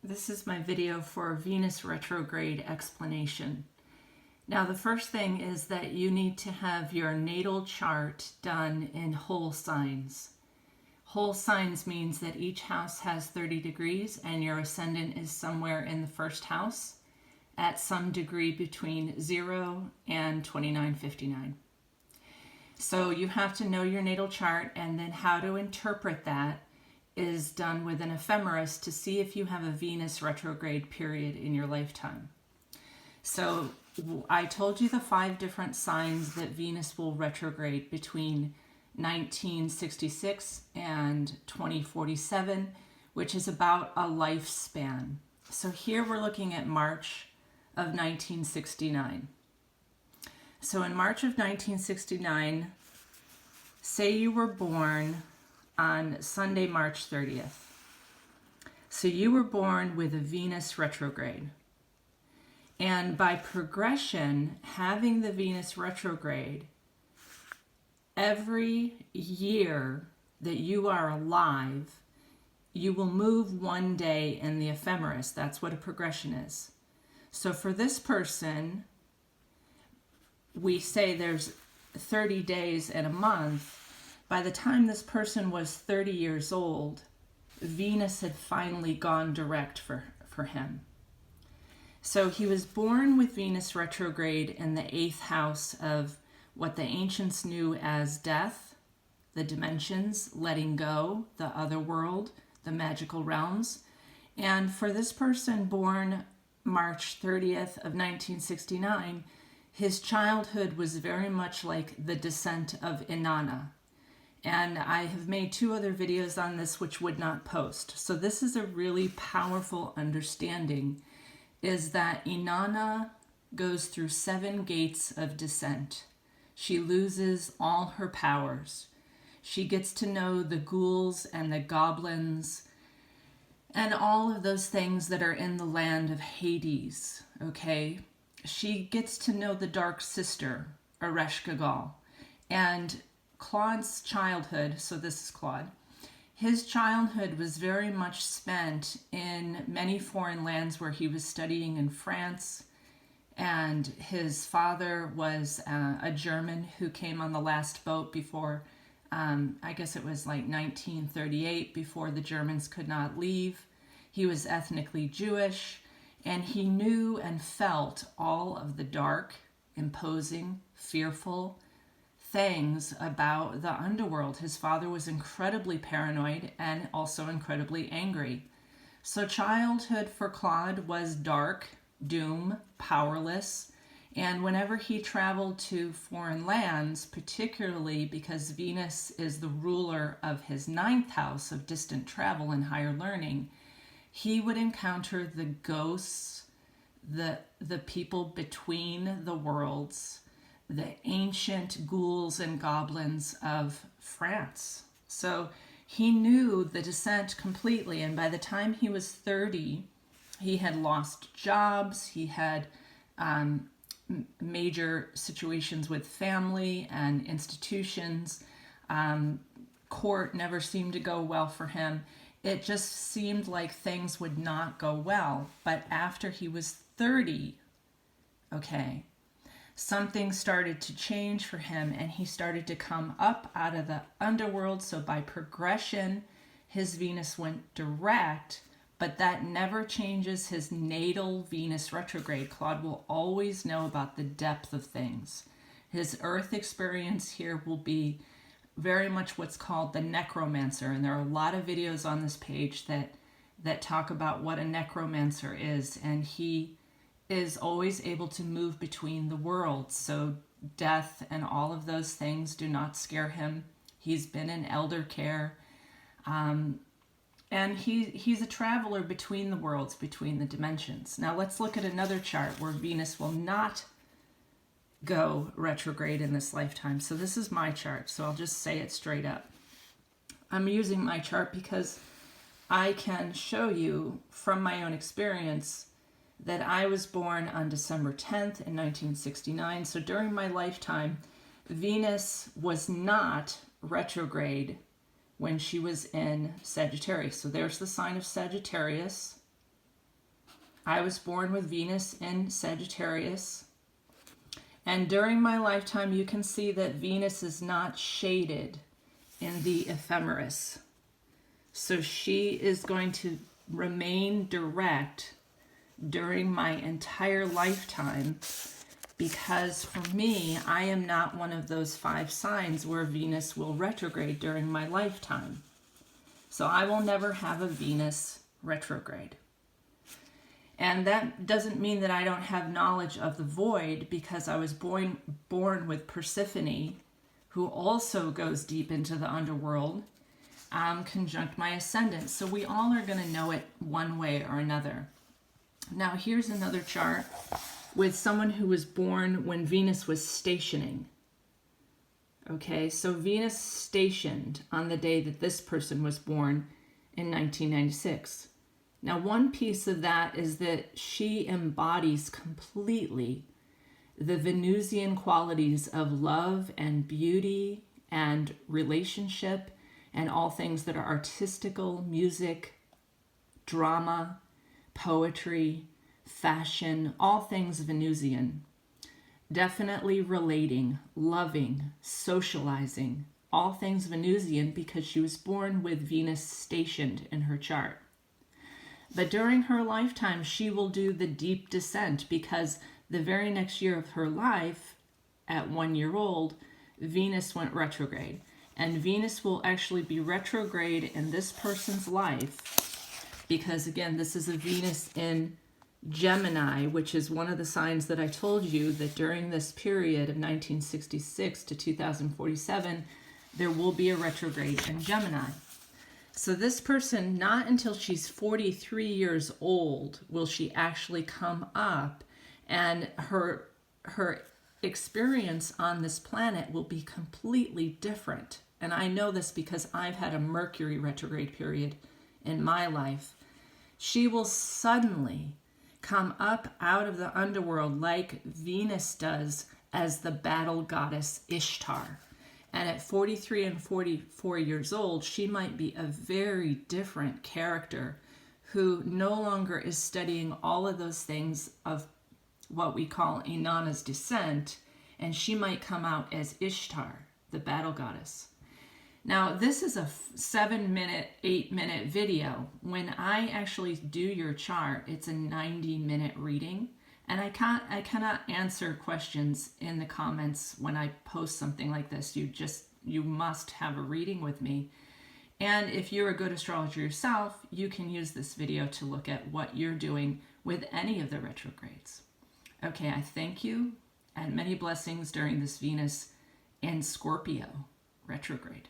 This is my video for Venus retrograde explanation. Now, the first thing is that you need to have your natal chart done in whole signs. Whole signs means that each house has 30 degrees and your ascendant is somewhere in the first house at some degree between 0 and 2959. So you have to know your natal chart, and then how to interpret that is done with an ephemeris to see if you have a Venus retrograde period in your lifetime. So I told you the 5 different signs that Venus will retrograde between 1966 and 2047, which is about a lifespan. So here we're looking at March of 1969. So in March of 1969, say you were born on Sunday, March 30th. So you were born with a Venus retrograde. And by progression, having the Venus retrograde, every year that you are alive, you will move one day in the ephemeris. That's what a progression is. So for this person, we say there's 30 days in a month. By the time this person was 30 years old, Venus had finally gone direct for him. So he was born with Venus retrograde in the 8th house of what the ancients knew as death, the dimensions, letting go, the other world, the magical realms. And for this person born March 30th of 1969, his childhood was very much like the descent of Inanna. And I have made 2 other videos on this which would not post. So this is a really powerful understanding, is that Inanna goes through 7 gates of descent. She loses all her powers. She gets to know the ghouls and the goblins and all of those things that are in the land of Hades, okay? She gets to know the dark sister, Ereshkigal. And Claude's childhood, so this is Claude, his childhood was very much spent in many foreign lands where he was studying in France, and his father was a German who came on the last boat before, I guess it was like 1938, before the Germans could not leave. He was ethnically Jewish, and he knew and felt all of the dark, imposing, fearful things about the underworld. His father was incredibly paranoid and also incredibly angry. So childhood for Claude was dark, doom, powerless, and whenever he traveled to foreign lands, particularly because Venus is the ruler of his 9th house of distant travel and higher learning, he would encounter the ghosts, the people between the worlds, the ancient ghouls and goblins of France. So he knew the descent completely, and by the time he was 30, he had lost jobs, he had major situations with family and institutions. Court never seemed to go well for him. It just seemed like things would not go well. But after he was 30, okay, something started to change for him, and he started to come up out of the underworld. So by progression, his Venus went direct, but that never changes his natal Venus retrograde. Claude will always know about the depth of things. His Earth experience here will be very much what's called the necromancer, and there are a lot of videos on this page that talk about what a necromancer is, and he is always able to move between the worlds. So death and all of those things do not scare him. He's been in elder care. And he's a traveler between the worlds, between the dimensions. Now let's look at another chart where Venus will not go retrograde in this lifetime. So this is my chart, so I'll just say it straight up. I'm using my chart because I can show you from my own experience that I was born on December 10th in 1969. So during my lifetime, Venus was not retrograde when she was in Sagittarius. So there's the sign of Sagittarius. I was born with Venus in Sagittarius. And during my lifetime, you can see that Venus is not shaded in the ephemeris. So she is going to remain direct during my entire lifetime, because for me, I am not one of those 5 signs where Venus will retrograde during my lifetime. So I will never have a Venus retrograde. And that doesn't mean that I don't have knowledge of the void, because I was born with Persephone, who also goes deep into the underworld, conjunct my ascendant. So we all are going to know it one way or another. Now here's another chart with someone who was born when Venus was stationing. Okay, so Venus stationed on the day that this person was born in 1996. Now, one piece of that is that she embodies completely the Venusian qualities of love and beauty and relationship and all things that are artistical, music, drama, poetry, fashion, all things Venusian. Definitely relating, loving, socializing, all things Venusian, because she was born with Venus stationed in her chart. But during her lifetime, she will do the deep descent, because the very next year of her life, at 1 year old, Venus went retrograde. And Venus will actually be retrograde in this person's life, because again, this is a Venus in Gemini, which is one of the signs that I told you that during this period of 1966 to 2047, there will be a retrograde in Gemini. So this person, not until she's 43 years old will she actually come up, and her experience on this planet will be completely different. And I know this because I've had a Mercury retrograde period in my life. She will suddenly come up out of the underworld like Venus does as the battle goddess Ishtar. And at 43 and 44 years old, she might be a very different character who no longer is studying all of those things of what we call Inanna's descent, and she might come out as Ishtar, the battle goddess. Now, this is a 7-minute, 8-minute video. When I actually do your chart, it's a 90-minute reading. And I cannot answer questions in the comments when I post something like this. You must have a reading with me. And if you're a good astrologer yourself, you can use this video to look at what you're doing with any of the retrogrades. Okay, I thank you, and many blessings during this Venus in Scorpio retrograde.